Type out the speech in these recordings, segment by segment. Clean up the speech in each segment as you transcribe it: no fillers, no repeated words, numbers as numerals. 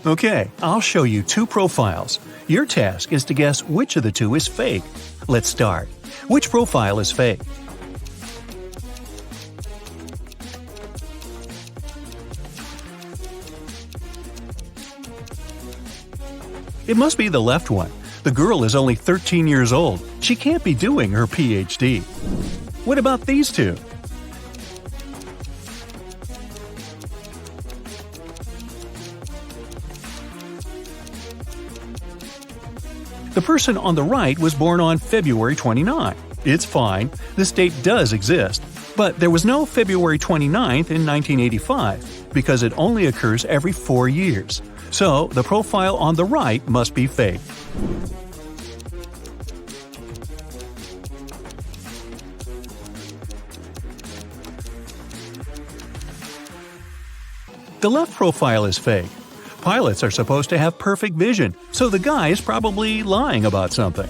Okay, I'll show you two profiles. Your task is to guess which of the two is fake. Let's start. Which profile is fake? It must be the left one. The girl is only 13 years old. She can't be doing her PhD. What about these two? The person on the right was born on February 29. It's fine, this date does exist, but there was no February 29th in 1985 because it only occurs every 4 years. So the profile on the right must be fake. The left profile is fake. Pilots are supposed to have perfect vision, so the guy is probably lying about something.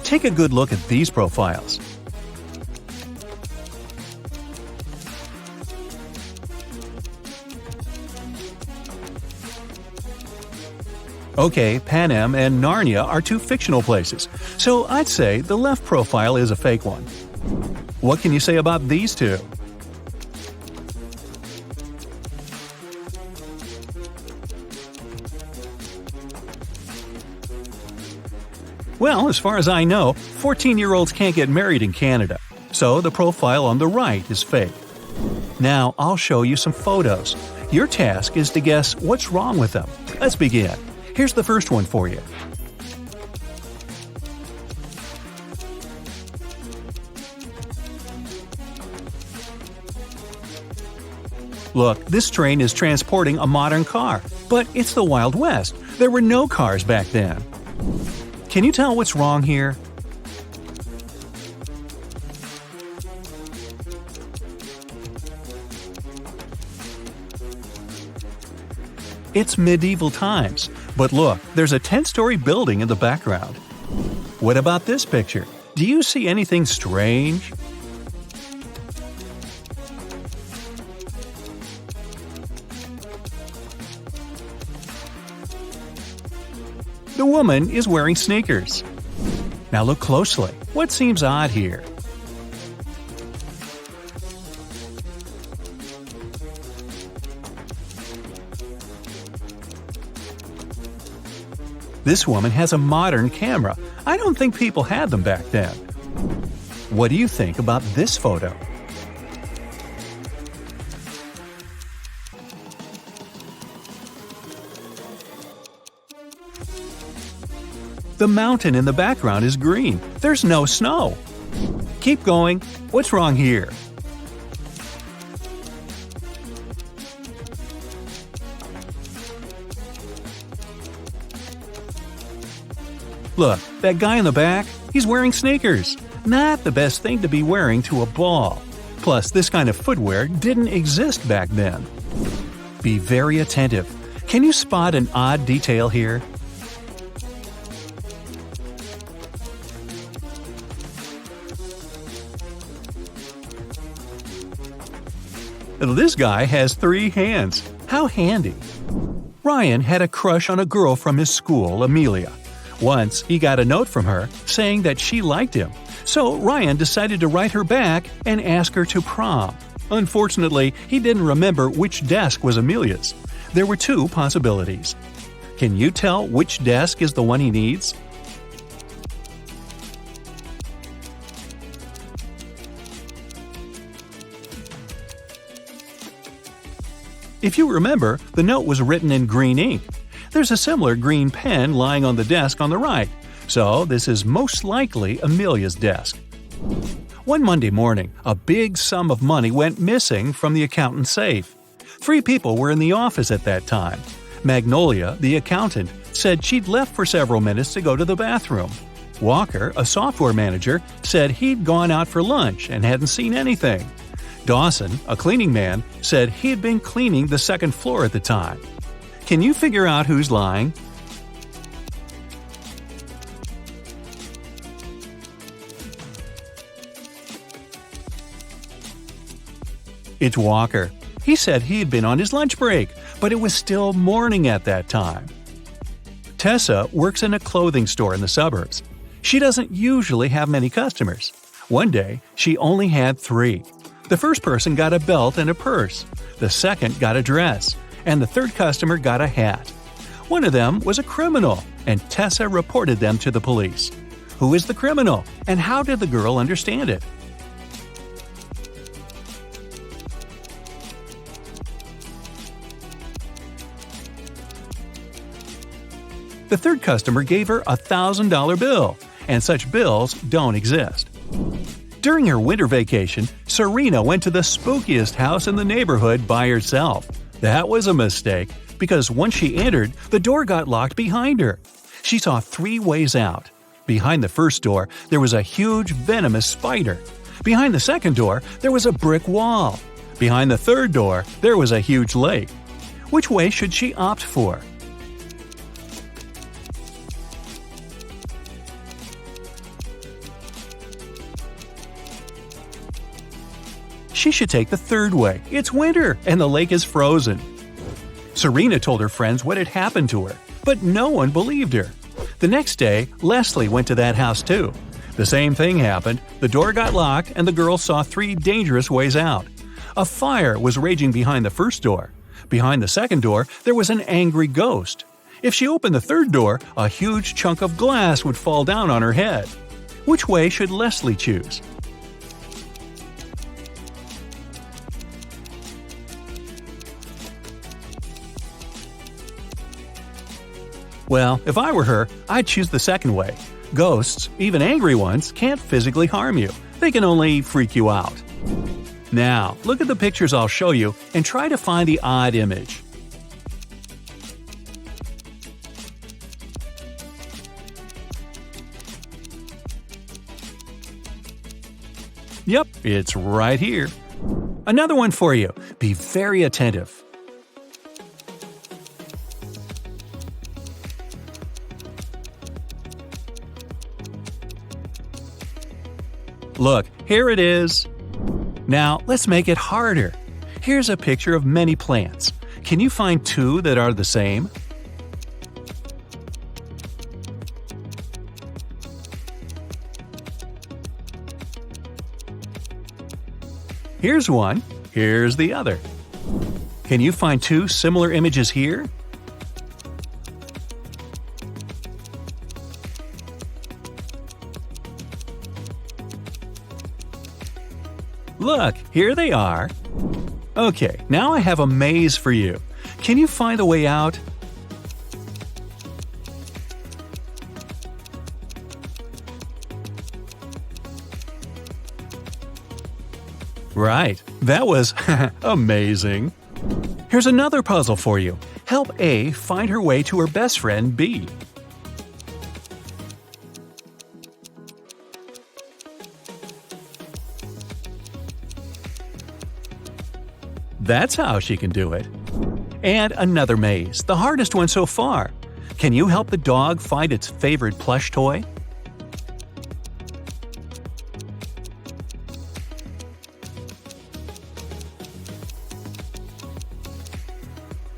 Take a good look at these profiles. Okay, Panem and Narnia are two fictional places, so I'd say the left profile is a fake one. What can you say about these two? Well, as far as I know, 14-year-olds can't get married in Canada, so the profile on the right is fake. Now, I'll show you some photos. Your task is to guess what's wrong with them. Let's begin. Here's the first one for you. Look, this train is transporting a modern car, but it's the Wild West. There were no cars back then. Can you tell what's wrong here? It's medieval times, but look, there's a 10-story building in the background. What about this picture? Do you see anything strange? The woman is wearing sneakers. Now look closely. What seems odd here? This woman has a modern camera. I don't think people had them back then. What do you think about this photo? The mountain in the background is green. There's no snow. Keep going. What's wrong here? Look, that guy in the back, he's wearing sneakers. Not the best thing to be wearing to a ball. Plus, this kind of footwear didn't exist back then. Be very attentive. Can you spot an odd detail here? This guy has 3 hands. How handy. Ryan had a crush on a girl from his school, Amelia. Once, he got a note from her saying that she liked him. So Ryan decided to write her back and ask her to prom. Unfortunately, he didn't remember which desk was Amelia's. There were 2 possibilities. Can you tell which desk is the one he needs? If you remember, the note was written in green ink. There's a similar green pen lying on the desk on the right, so this is most likely Amelia's desk. One Monday morning, a big sum of money went missing from the accountant's safe. 3 people were in the office at that time. Magnolia, the accountant, said she'd left for several minutes to go to the bathroom. Walker, a software manager, said he'd gone out for lunch and hadn't seen anything. Dawson, a cleaning man, said he had been cleaning the 2nd floor at the time. Can you figure out who's lying? It's Walker. He said he had been on his lunch break, but it was still morning at that time. Tessa works in a clothing store in the suburbs. She doesn't usually have many customers. One day, she only had 3. The first person got a belt and a purse, the second got a dress, and the third customer got a hat. One of them was a criminal, and Tessa reported them to the police. Who is the criminal, and how did the girl understand it? The third customer gave her a $1,000 bill, and such bills don't exist. During her winter vacation, Serena went to the spookiest house in the neighborhood by herself. That was a mistake, because once she entered, the door got locked behind her. She saw 3 ways out. Behind the first door, there was a huge venomous spider. Behind the second door, there was a brick wall. Behind the third door, there was a huge lake. Which way should she opt for? She should take the third way. It's winter, and the lake is frozen. Serena told her friends what had happened to her, but no one believed her. The next day, Leslie went to that house too. The same thing happened. The door got locked, and the girl saw 3 dangerous ways out. A fire was raging behind the first door. Behind the second door, there was an angry ghost. If she opened the third door, a huge chunk of glass would fall down on her head. Which way should Leslie choose? Well, if I were her, I'd choose the second way. Ghosts, even angry ones, can't physically harm you. They can only freak you out. Now, look at the pictures I'll show you and try to find the odd image. Yep, it's right here. Another one for you. Be very attentive. Look, here it is. Now, let's make it harder. Here's a picture of many plants. Can you find 2 that are the same? Here's one. Here's the other. Can you find 2 similar images here? Look, here they are. Okay, now I have a maze for you. Can you find the way out? Right, that was amazing. Here's another puzzle for you. Help A find her way to her best friend B. That's how she can do it. And another maze, the hardest one so far. Can you help the dog find its favorite plush toy?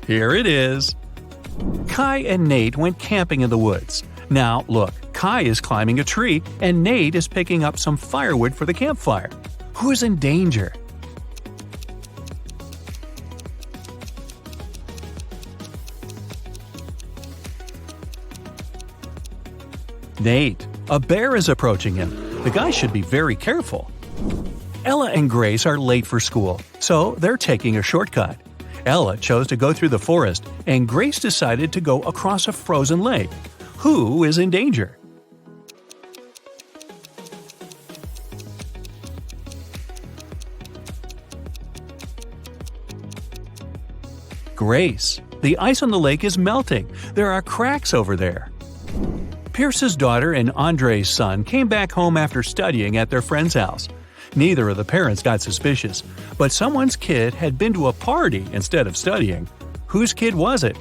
Here it is. Kai and Nate went camping in the woods. Now, look, Kai is climbing a tree and Nate is picking up some firewood for the campfire. Who's in danger? Nate. A bear is approaching him. The guy should be very careful. Ella and Grace are late for school, so they're taking a shortcut. Ella chose to go through the forest, and Grace decided to go across a frozen lake. Who is in danger? Grace. The ice on the lake is melting. There are cracks over there. Pierce's daughter and Andre's son came back home after studying at their friend's house. Neither of the parents got suspicious, but someone's kid had been to a party instead of studying. Whose kid was it?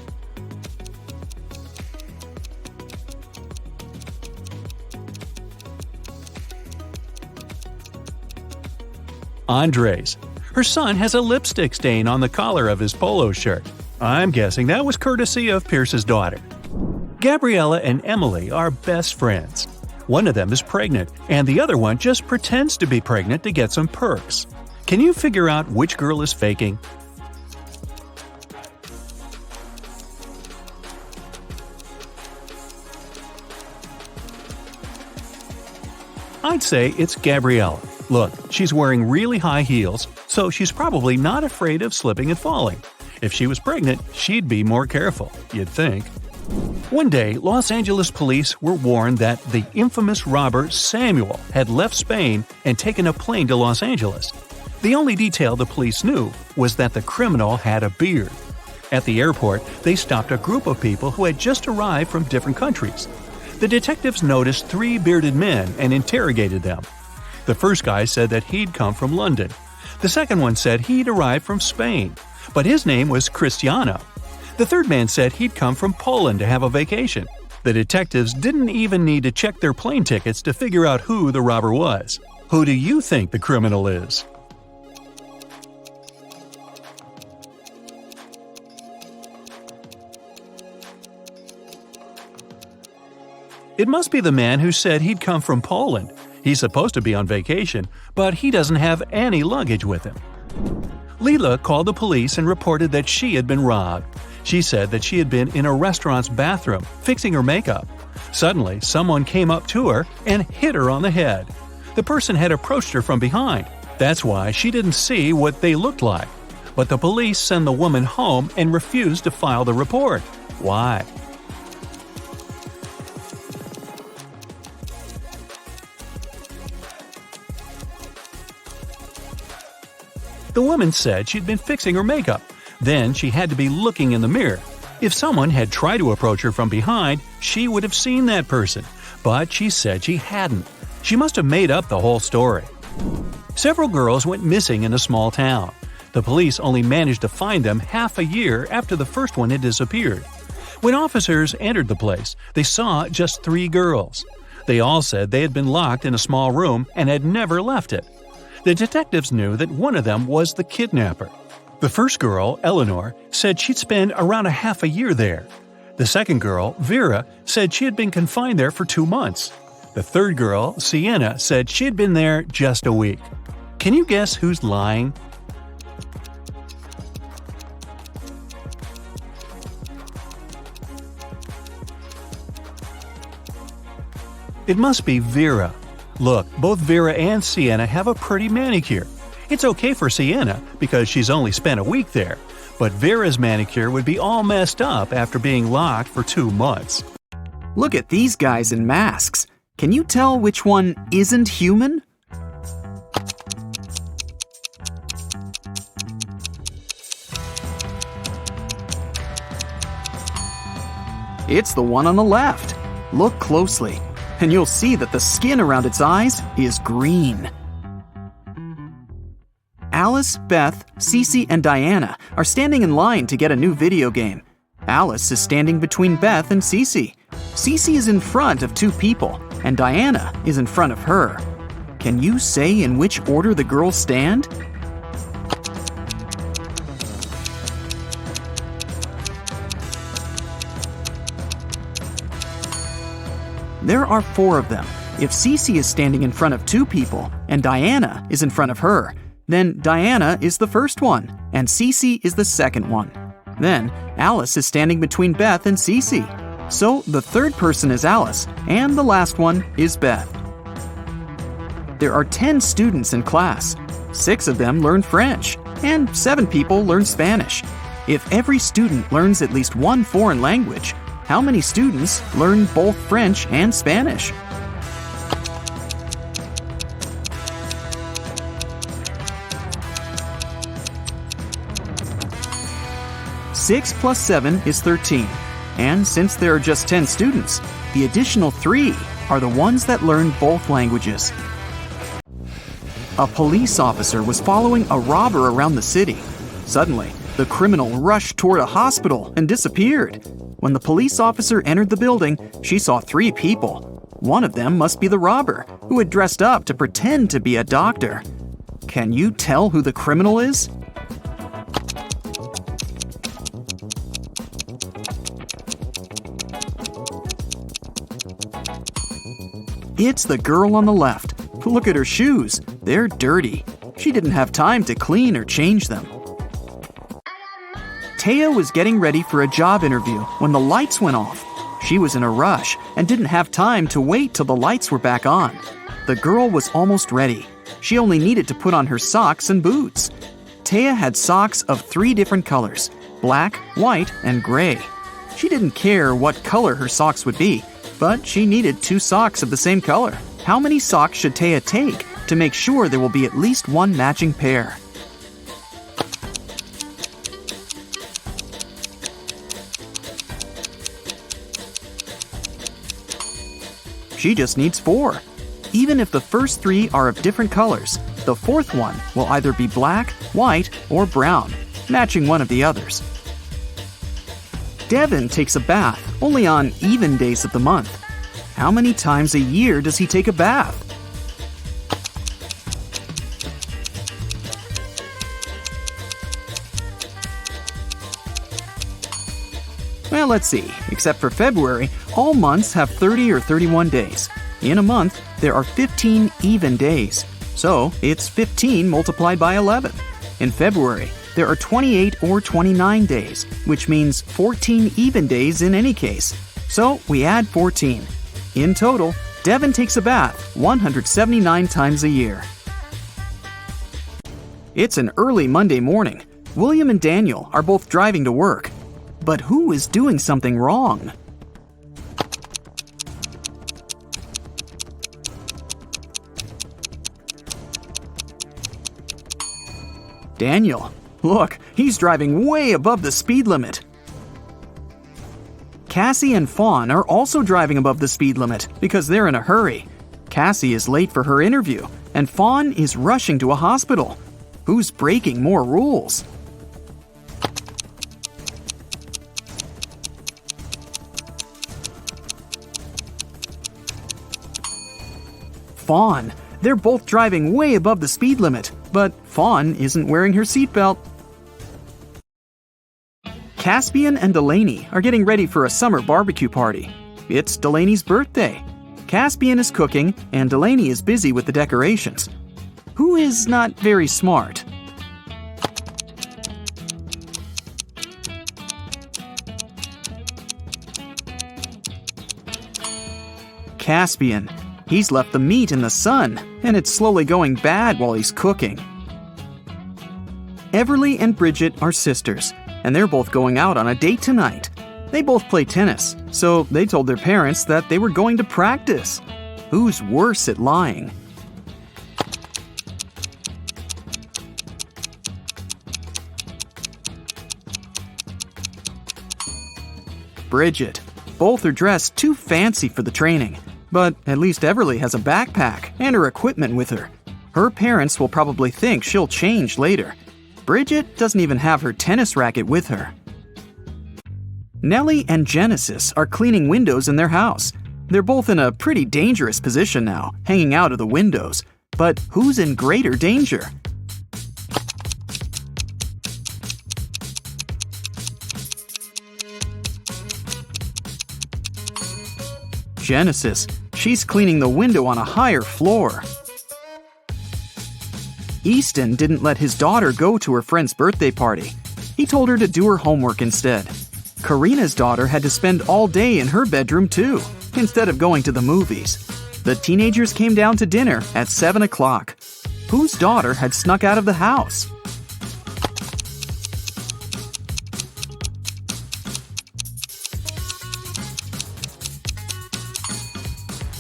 Andre's. Her son has a lipstick stain on the collar of his polo shirt. I'm guessing that was courtesy of Pierce's daughter. Gabriella and Emily are best friends. One of them is pregnant, and the other one just pretends to be pregnant to get some perks. Can you figure out which girl is faking? I'd say it's Gabriella. Look, she's wearing really high heels, so she's probably not afraid of slipping and falling. If she was pregnant, she'd be more careful, you'd think. One day, Los Angeles police were warned that the infamous robber Samuel had left Spain and taken a plane to Los Angeles. The only detail the police knew was that the criminal had a beard. At the airport, they stopped a group of people who had just arrived from different countries. The detectives noticed 3 bearded men and interrogated them. The first guy said that he'd come from London. The second one said he'd arrived from Spain, but his name was Cristiano. The third man said he'd come from Poland to have a vacation. The detectives didn't even need to check their plane tickets to figure out who the robber was. Who do you think the criminal is? It must be the man who said he'd come from Poland. He's supposed to be on vacation, but he doesn't have any luggage with him. Leela called the police and reported that she had been robbed. She said that she had been in a restaurant's bathroom, fixing her makeup. Suddenly, someone came up to her and hit her on the head. The person had approached her from behind. That's why she didn't see what they looked like. But the police sent the woman home and refused to file the report. Why? The woman said she'd been fixing her makeup. Then she had to be looking in the mirror. If someone had tried to approach her from behind, she would have seen that person. But she said she hadn't. She must have made up the whole story. Several girls went missing in a small town. The police only managed to find them half a year after the first one had disappeared. When officers entered the place, they saw just 3 girls. They all said they had been locked in a small room and had never left it. The detectives knew that one of them was the kidnapper. The first girl, Eleanor, said she'd spend around a half a year there. The second girl, Vera, said she had been confined there for 2 months. The third girl, Sienna, said she had been there just a week. Can you guess who's lying? It must be Vera. Look, both Vera and Sienna have a pretty manicure. It's okay for Sienna because she's only spent a week there, but Vera's manicure would be all messed up after being locked for 2 months. Look at these guys in masks. Can you tell which one isn't human? It's the one on the left. Look closely, and you'll see that the skin around its eyes is green. Alice, Beth, Cece, and Diana are standing in line to get a new video game. Alice is standing between Beth and Cece. Cece is in front of 2 people, and Diana is in front of her. Can you say in which order the girls stand? There are 4 of them. If Cece is standing in front of 2 people and Diana is in front of her, then Diana is the first one and Cece is the second one. Then Alice is standing between Beth and Cece. So the third person is Alice and the last one is Beth. There are 10 students in class. 6 of them learn French and 7 people learn Spanish. If every student learns at least 1 foreign language, how many students learn both French and Spanish? Six plus 7 is 13. And since there are just 10 students, the additional 3 are the ones that learn both languages. A police officer was following a robber around the city. Suddenly, the criminal rushed toward a hospital and disappeared. When the police officer entered the building, she saw 3 people. One of them must be the robber, who had dressed up to pretend to be a doctor. Can you tell who the criminal is? It's the girl on the left. Look at her shoes. They're dirty. She didn't have time to clean or change them. Taya was getting ready for a job interview when the lights went off. She was in a rush and didn't have time to wait till the lights were back on. The girl was almost ready. She only needed to put on her socks and boots. Taya had socks of 3 different colors: black, white, and gray. She didn't care what color her socks would be, but she needed 2 socks of the same color. How many socks should Taya take to make sure there will be at least 1 matching pair? She just needs 4. Even if the first 3 are of different colors, the 4th one will either be black, white, or brown, matching one of the others. Devin takes a bath only on even days of the month. How many times a year does he take a bath? Well, let's see. Except for February, all months have 30 or 31 days. In a month, there are 15 even days. So, it's 15 multiplied by 11. In February, there are 28 or 29 days, which means 14 even days in any case. So, we add 14. In total, Devin takes a bath 179 times a year. It's an early Monday morning. William and Daniel are both driving to work. But who is doing something wrong? Daniel, look, he's driving way above the speed limit. Cassie and Fawn are also driving above the speed limit because they're in a hurry. Cassie is late for her interview, and Fawn is rushing to a hospital. Who's breaking more rules? Fawn. They're both driving way above the speed limit, but Fawn isn't wearing her seatbelt. Caspian and Delaney are getting ready for a summer barbecue party. It's Delaney's birthday. Caspian is cooking, and Delaney is busy with the decorations. Who is not very smart? Caspian. He's left the meat in the sun, and it's slowly going bad while he's cooking. Everly and Bridget are sisters, and they're both going out on a date tonight. They both play tennis, so they told their parents that they were going to practice. Who's worse at lying? Bridget. Both are dressed too fancy for the training. But at least Everly has a backpack and her equipment with her. Her parents will probably think she'll change later. Bridget doesn't even have her tennis racket with her. Nellie and Genesis are cleaning windows in their house. They're both in a pretty dangerous position now, hanging out of the windows. But who's in greater danger? Genesis. She's cleaning the window on a higher floor. Easton didn't let his daughter go to her friend's birthday party. He told her to do her homework instead. Karina's daughter had to spend all day in her bedroom too, instead of going to the movies. The teenagers came down to dinner at 7 o'clock. Whose daughter had snuck out of the house?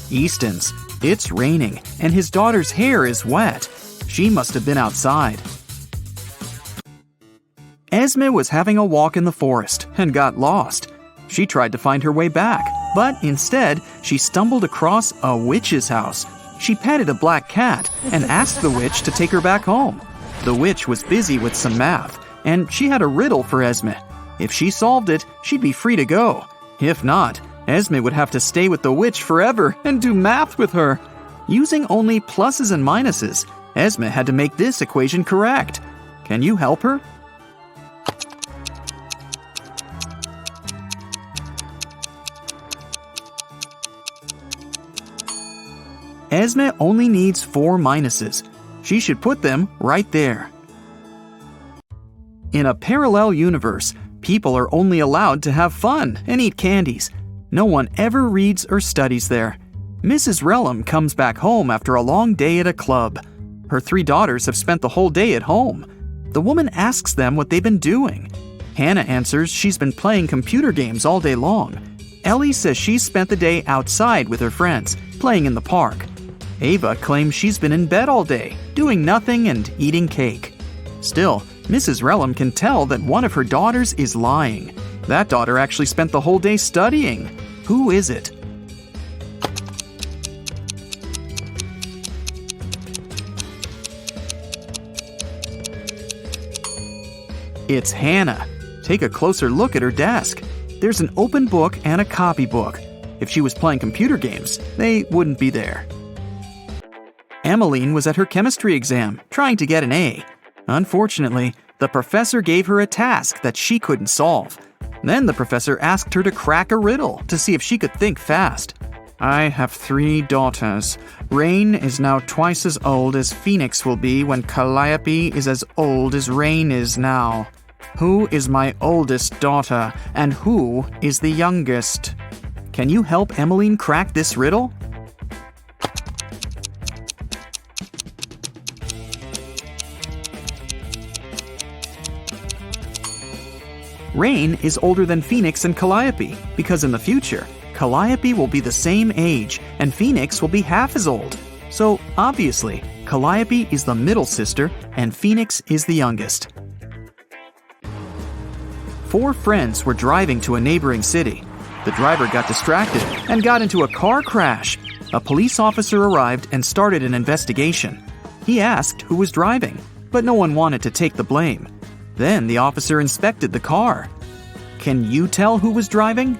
Easton's. It's raining, and his daughter's hair is wet. She must have been outside. Esme was having a walk in the forest and got lost. She tried to find her way back, but instead, she stumbled across a witch's house. She petted a black cat and asked the witch to take her back home. The witch was busy with some math, and she had a riddle for Esme. If she solved it, she'd be free to go. If not, Esme would have to stay with the witch forever and do math with her. Using only pluses and minuses, Esme had to make this equation correct. Can you help her? Esme only needs 4 minuses. She should put them right there. In a parallel universe, people are only allowed to have fun and eat candies. No one ever reads or studies there. Mrs. Relum comes back home after a long day at a club. Her 3 daughters have spent the whole day at home. The woman asks them what they've been doing. Hannah answers she's been playing computer games all day long. Ellie says she's spent the day outside with her friends, playing in the park. Ava claims she's been in bed all day, doing nothing and eating cake. Still, Mrs. Relum can tell that one of her daughters is lying. That daughter actually spent the whole day studying. Who is it? It's Hannah. Take a closer look at her desk. There's an open book and a copybook. If she was playing computer games, they wouldn't be there. Emmeline was at her chemistry exam, trying to get an A. Unfortunately, the professor gave her a task that she couldn't solve. Then the professor asked her to crack a riddle to see if she could think fast. I have 3 daughters. Rain is now twice as old as Phoenix will be when Calliope is as old as Rain is now. Who is my oldest daughter, and who is the youngest? Can you help Emmeline crack this riddle? Rain is older than Phoenix and Calliope, because in the future, Calliope will be the same age, and Phoenix will be half as old. So, obviously, Calliope is the middle sister, and Phoenix is the youngest. 4 friends were driving to a neighboring city. The driver got distracted and got into a car crash. A police officer arrived and started an investigation. He asked who was driving, but no one wanted to take the blame. Then the officer inspected the car. Can you tell who was driving?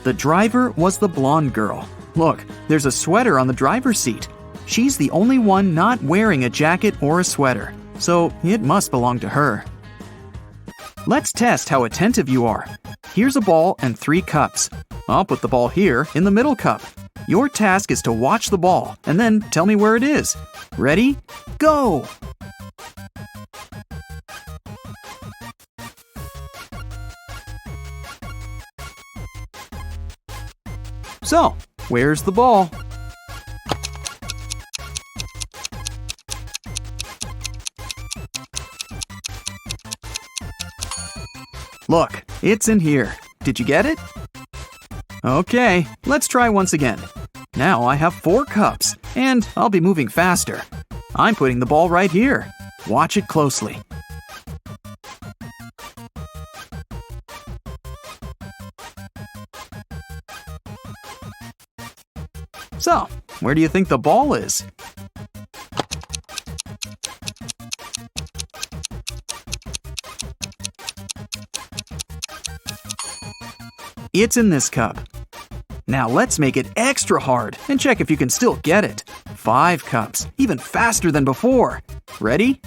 The driver was the blonde girl. Look, there's a sweater on the driver's seat. She's the only one not wearing a jacket or a sweater, so it must belong to her. Let's test how attentive you are. Here's a ball and 3 cups. I'll put the ball here in the middle cup. Your task is to watch the ball and then tell me where it is. Ready? Go! So, where's the ball? Look, it's in here. Did you get it? Okay, let's try once again. Now I have 4 cups, and I'll be moving faster. I'm putting the ball right here. Watch it closely. So, where do you think the ball is? It's in this cup. Now let's make it extra hard and check if you can still get it. 5 cups, even faster than before. Ready?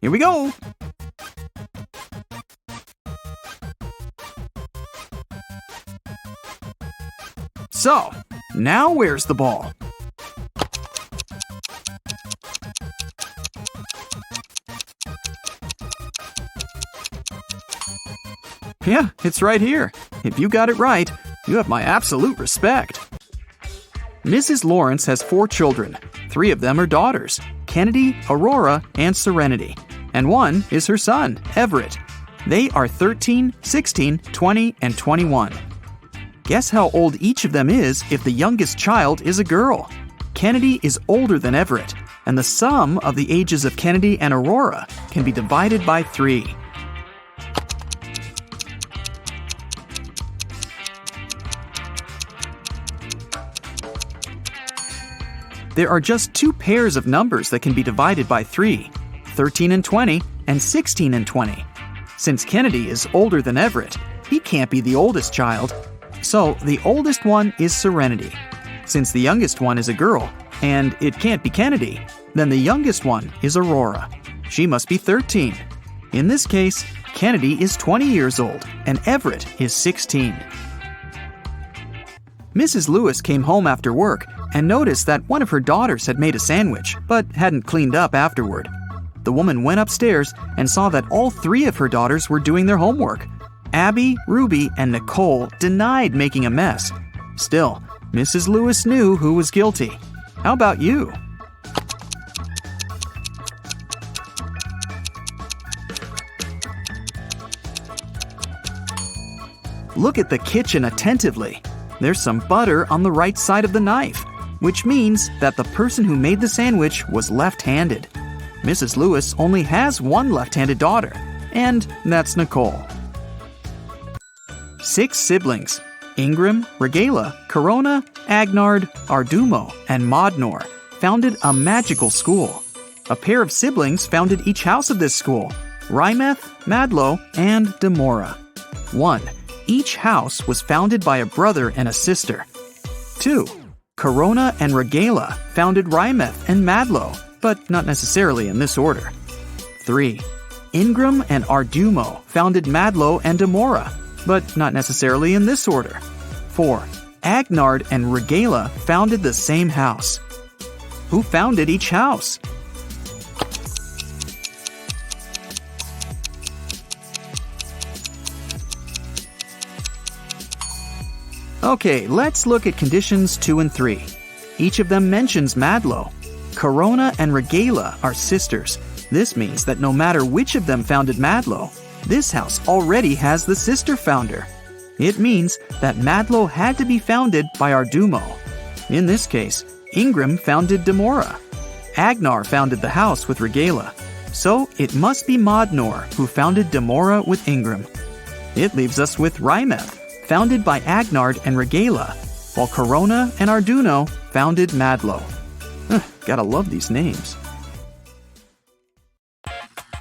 Here we go! So, now where's the ball? Yeah, it's right here. If you got it right, you have my absolute respect. Mrs. Lawrence has 4 children. 3 of them are daughters, Kennedy, Aurora, and Serenity. And 1 is her son, Everett. They are 13, 16, 20, and 21. Guess how old each of them is if the youngest child is a girl. Kennedy is older than Everett, and the sum of the ages of Kennedy and Aurora can be divided by 3. There are just 2 pairs of numbers that can be divided by 3, 13 and 20, and 16 and 20. Since Kennedy is older than Everett, he can't be the oldest child. So the oldest one is Serenity. Since the youngest one is a girl, and it can't be Kennedy, then the youngest one is Aurora. She must be 13. In this case, Kennedy is 20 years old and Everett is 16. Mrs. Lewis came home after work and noticed that one of her daughters had made a sandwich but hadn't cleaned up afterward. The woman went upstairs and saw that all three of her daughters were doing their homework. Abby, Ruby, and Nicole denied making a mess. Still, Mrs. Lewis knew who was guilty. How about you? Look at the kitchen attentively. There's some butter on the right side of the knife, which means that the person who made the sandwich was left-handed. Mrs. Lewis only has one left-handed daughter, and that's Nicole. 6 siblings, Ingram, Regala, Corona, Agnard, Ardumo, and Modnor, founded a magical school. A pair of siblings founded each house of this school, Rymeth, Madlo, and Demora. 1. Each house was founded by a brother and a sister. 2. Corona and Regala founded Rymeth and Madlo, but not necessarily in this order. 3. Ingram and Ardumo founded Madlo and Demora, but not necessarily in this order. 4. Agnard and Regala founded the same house. Who founded each house? Okay, let's look at conditions 2 and 3. Each of them mentions Madlo. Corona and Regala are sisters. This means that no matter which of them founded Madlo, this house already has the sister founder. It means that Madlo had to be founded by Ardumo. In this case, Ingram founded Demora. Agnar founded the house with Regala. So it must be Modnor who founded Demora with Ingram. It leaves us with Rymeth, founded by Agnard and Regala, while Corona and Arduino founded Madlo. Gotta love these names.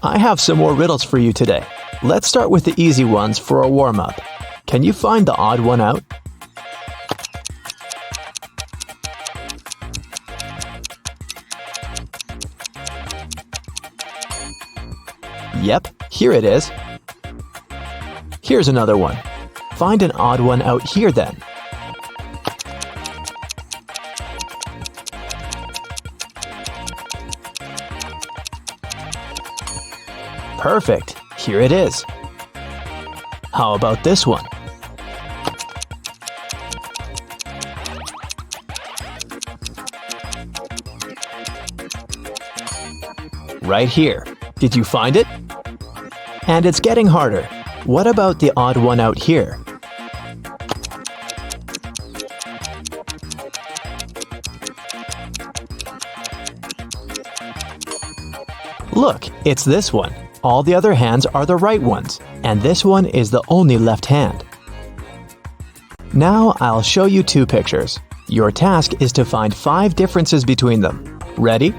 I have some more riddles for you today. Let's start with the easy ones for a warm-up. Can you find the odd one out? Yep, here it is. Here's another one. Find an odd one out here then. Perfect, here it is. How about this one? Right here. Did you find it? And it's getting harder. What about the odd one out here? Look, it's this one. All the other hands are the right ones, and this one is the only left hand. Now I'll show you 2 pictures. Your task is to find 5 differences between them. Ready?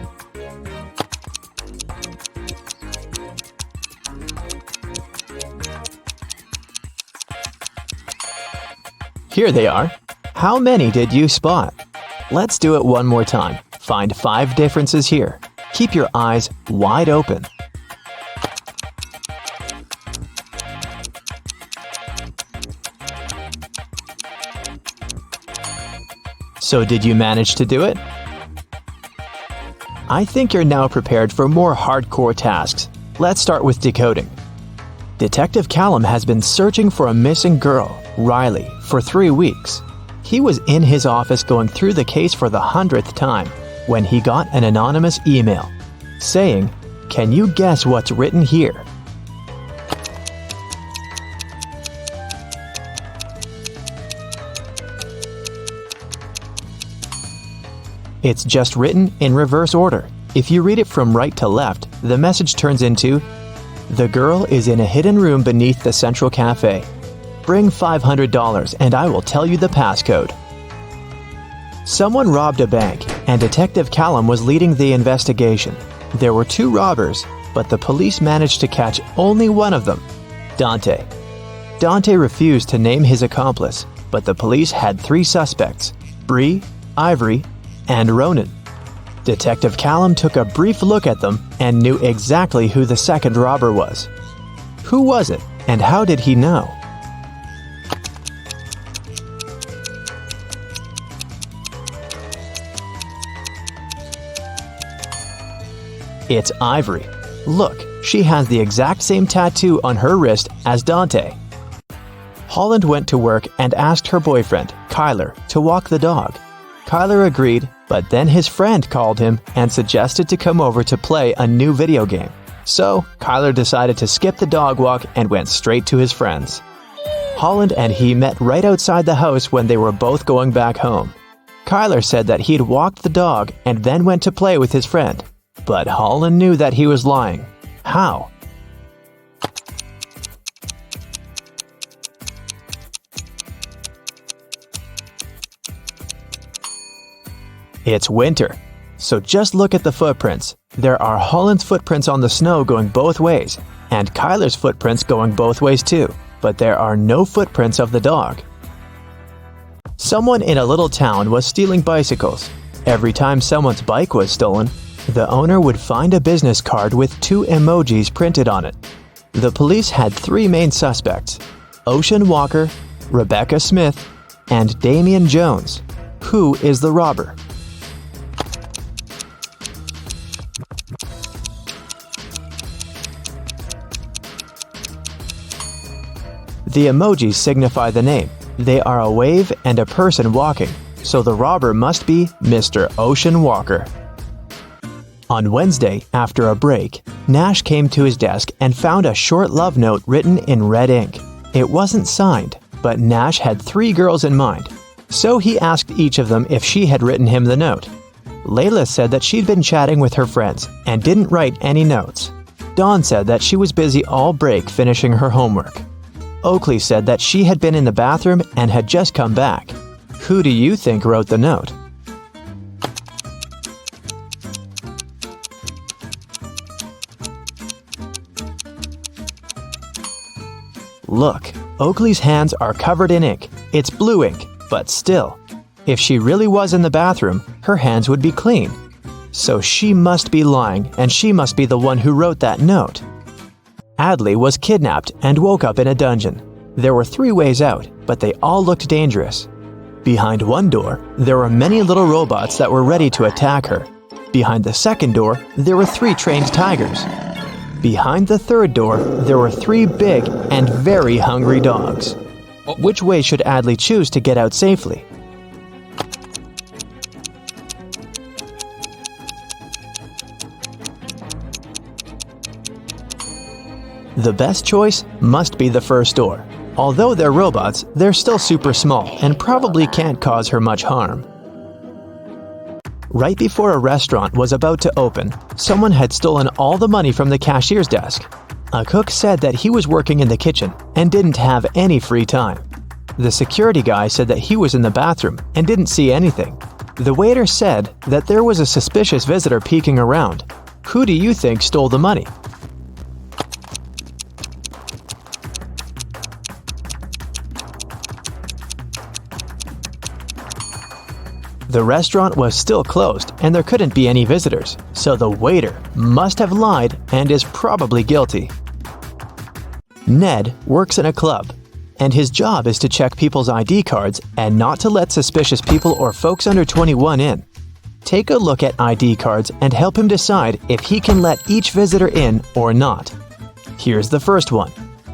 Here they are. How many did you spot? Let's do it one more time. Find 5 differences here. Keep your eyes wide open. So did you manage to do it? I think you're now prepared for more hardcore tasks. Let's start with decoding. Detective Callum has been searching for a missing girl, Riley, for 3 weeks. He was in his office going through the case for the 100th time when he got an anonymous email saying, "Can you guess what's written here?" It's just written in reverse order. If you read it from right to left, the message turns into, "The girl is in a hidden room beneath the Central Cafe. Bring $500 and I will tell you the passcode." Someone robbed a bank, and Detective Callum was leading the investigation. There were 2 robbers, but the police managed to catch only one of them, Dante. Dante refused to name his accomplice, but the police had 3 suspects, Bree, Ivory, and Ronan. Detective Callum took a brief look at them and knew exactly who the second robber was. Who was it, and how did he know? It's Ivory. Look, she has the exact same tattoo on her wrist as Dante. Holland went to work and asked her boyfriend, Kyler, to walk the dog. Kyler agreed, but then his friend called him and suggested to come over to play a new video game. So, Kyler decided to skip the dog walk and went straight to his friends. Holland and he met right outside the house when they were both going back home. Kyler said that he'd walked the dog and then went to play with his friend. But Holland knew that he was lying. How? It's winter. So just look at the footprints. There are Holland's footprints on the snow going both ways, and Kyler's footprints going both ways too, but there are no footprints of the dog. Someone in a little town was stealing bicycles. Every time someone's bike was stolen, the owner would find a business card with 2 emojis printed on it. The police had 3 main suspects: Ocean Walker, Rebecca Smith, and Damian Jones. Who is the robber? The emojis signify the name. They are a wave and a person walking, so the robber must be Mr. Ocean Walker. On Wednesday, after a break, Nash came to his desk and found a short love note written in red ink. It wasn't signed, but Nash had 3 girls in mind, so he asked each of them if she had written him the note. Layla said that she'd been chatting with her friends and didn't write any notes. Dawn said that she was busy all break finishing her homework. Oakley said that she had been in the bathroom and had just come back. Who do you think wrote the note? Look, Oakley's hands are covered in ink. It's blue ink, but still. If she really was in the bathroom, her hands would be clean. So she must be lying, and she must be the one who wrote that note. Adley was kidnapped and woke up in a dungeon. There were 3 ways out, but they all looked dangerous. Behind one door, there were many little robots that were ready to attack her. Behind the second door, there were 3 trained tigers. Behind the third door, there were 3 big and very hungry dogs. Which way should Adley choose to get out safely? The best choice must be the first door. Although they're robots, they're still super small and probably can't cause her much harm. Right before a restaurant was about to open, someone had stolen all the money from the cashier's desk. A cook said that he was working in the kitchen and didn't have any free time. The security guy said that he was in the bathroom and didn't see anything. The waiter said that there was a suspicious visitor peeking around. Who do you think stole the money? The restaurant was still closed and there couldn't be any visitors, so the waiter must have lied and is probably guilty. Ned works in a club, and his job is to check people's ID cards and not to let suspicious people or folks under 21 in. Take a look at ID cards and help him decide if he can let each visitor in or not. Here's the first one.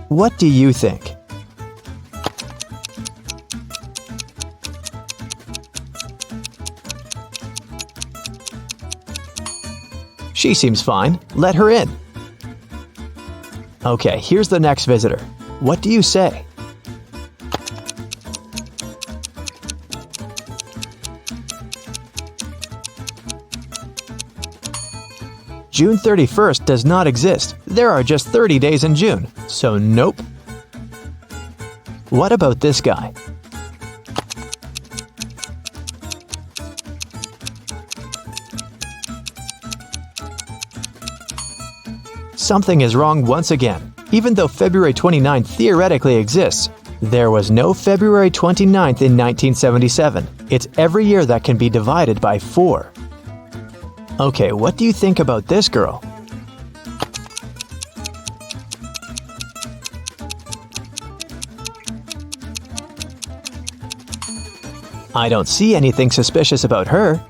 What do you think? She seems fine. Let her in. Okay, here's the next visitor. What do you say? June 31st does not exist. There are just 30 days in June, so nope. What about this guy? Something is wrong once again. Even though February 29th theoretically exists, there was no February 29th in 1977. It's every year that can be divided by 4. Okay, what do you think about this girl? I don't see anything suspicious about her.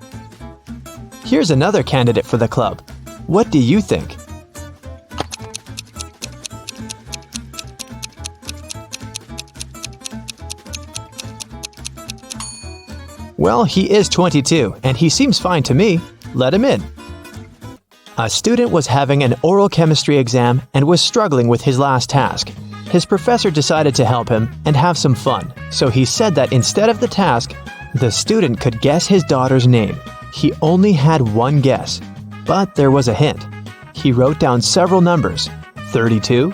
Here's another candidate for the club. What do you think? Well, he is 22, and he seems fine to me. Let him in. A student was having an oral chemistry exam and was struggling with his last task. His professor decided to help him and have some fun, so he said that instead of the task, the student could guess his daughter's name. He only had one guess, but there was a hint. He wrote down several numbers: 32,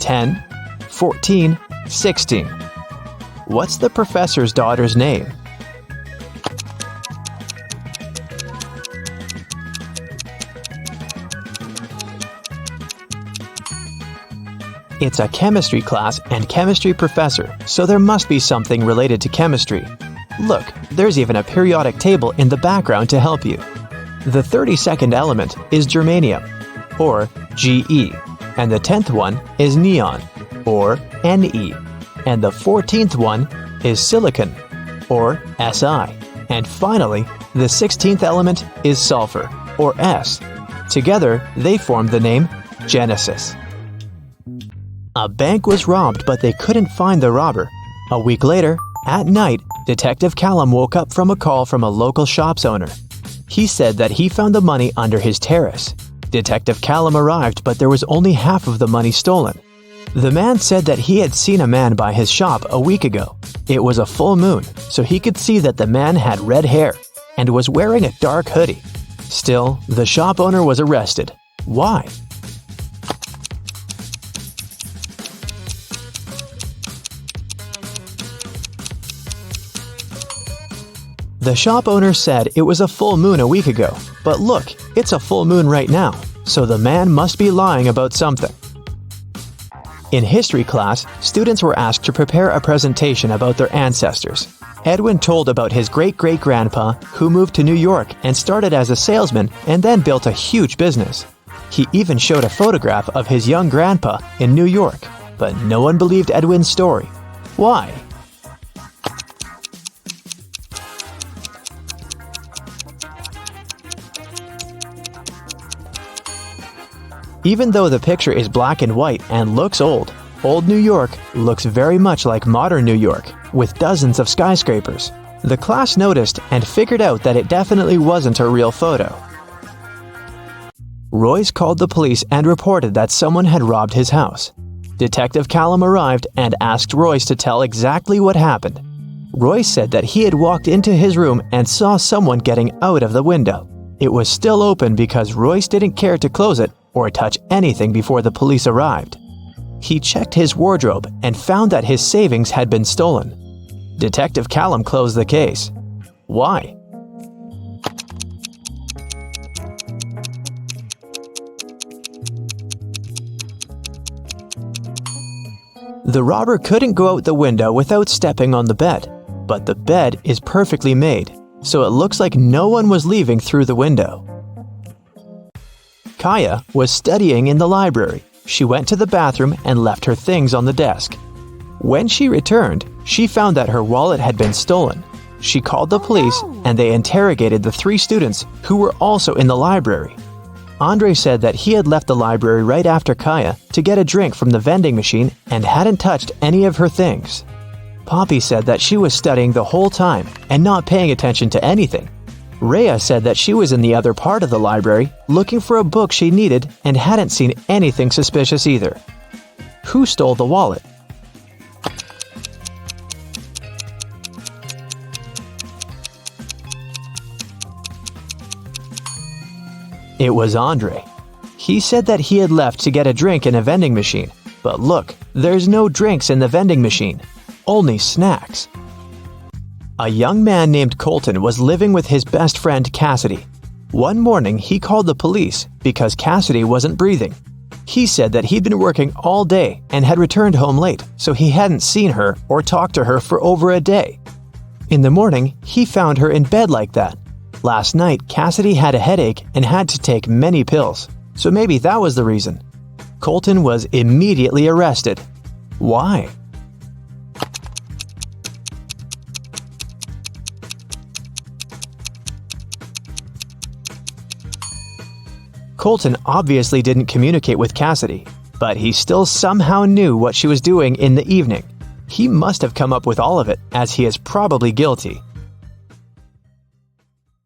10, 14, 16. What's the professor's daughter's name? It's a chemistry class and chemistry professor, so there must be something related to chemistry. Look, there's even a periodic table in the background to help you. The 32nd element is germanium, or Ge, and the 10th one is neon, or Ne, and the 14th one is silicon, or Si, and finally, the 16th element is sulfur, or S. Together, they form the name Genesis. A bank was robbed, but they couldn't find the robber. A week later, at night, Detective Callum woke up from a call from a local shop's owner. He said that he found the money under his terrace. Detective Callum arrived, but there was only half of the money stolen. The man said that he had seen a man by his shop a week ago. It was a full moon, so he could see that the man had red hair and was wearing a dark hoodie. Still, the shop owner was arrested. Why? The shop owner said it was a full moon a week ago, but look, it's a full moon right now, so the man must be lying about something. In history class, students were asked to prepare a presentation about their ancestors. Edwin told about his great-great-grandpa who moved to New York and started as a salesman and then built a huge business. He even showed a photograph of his young grandpa in New York, but no one believed Edwin's story. Why? Even though the picture is black and white and looks old, old New York looks very much like modern New York, with dozens of skyscrapers. The class noticed and figured out that it definitely wasn't a real photo. Royce called the police and reported that someone had robbed his house. Detective Callum arrived and asked Royce to tell exactly what happened. Royce said that he had walked into his room and saw someone getting out of the window. It was still open because Royce didn't care to close it or touch anything before the police arrived. He checked his wardrobe and found that his savings had been stolen. Detective Callum closed the case. Why? The robber couldn't go out the window without stepping on the bed, but the bed is perfectly made, so it looks like no one was leaving through the window. Kaya was studying in the library. She went to the bathroom and left her things on the desk. When she returned, she found that her wallet had been stolen. She called the police and they interrogated the 3 students who were also in the library. Andre said that he had left the library right after Kaya to get a drink from the vending machine and hadn't touched any of her things. Poppy said that she was studying the whole time and not paying attention to anything. Rhea said that she was in the other part of the library looking for a book she needed and hadn't seen anything suspicious either. Who stole the wallet? It was Andre. He said that he had left to get a drink in a vending machine, but look, there's no drinks in the vending machine, only snacks. A young man named Colton was living with his best friend Cassidy. One morning, he called the police because Cassidy wasn't breathing. He said that he'd been working all day and had returned home late, so he hadn't seen her or talked to her for over a day. In the morning, he found her in bed like that. Last night, Cassidy had a headache and had to take many pills, so maybe that was the reason. Colton was immediately arrested. Why? Colton obviously didn't communicate with Cassidy, but he still somehow knew what she was doing in the evening. He must have come up with all of it, as he is probably guilty.